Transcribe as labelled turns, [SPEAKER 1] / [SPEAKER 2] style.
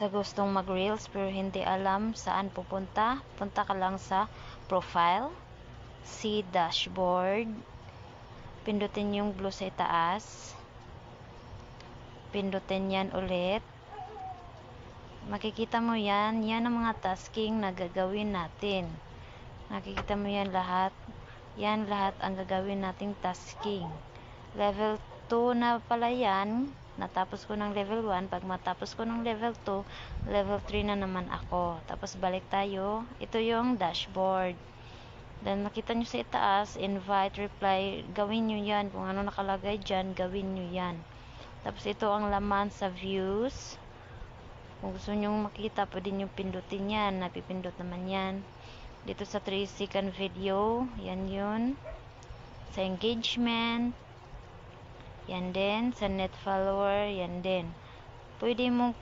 [SPEAKER 1] Sa gustong mag-reels pero hindi alam saan pupunta, punta ka lang sa profile, see dashboard, pindutin yung blue sa itaas, pindutin yan ulit. Makikita mo yan ang mga tasking na gagawin natin. Nakikita mo yan lahat ang gagawin nating tasking. Level 2 na pala yan. Natapos ko ng level 1. Pag matapos ko ng level 2, level 3 na naman ako. Tapos balik tayo. Ito yung dashboard. Then makita nyo sa itaas, invite, reply. Gawin nyo yan. Kung ano nakalagay dyan, gawin nyo yan. Tapos ito ang laman sa views. Kung gusto nyo makita, pwede nyo pindutin yan. Napipindot naman yan. Dito sa 3-second video, yan yun. Sa engagement, yan din. Sa net follower, yan din. Pwede mong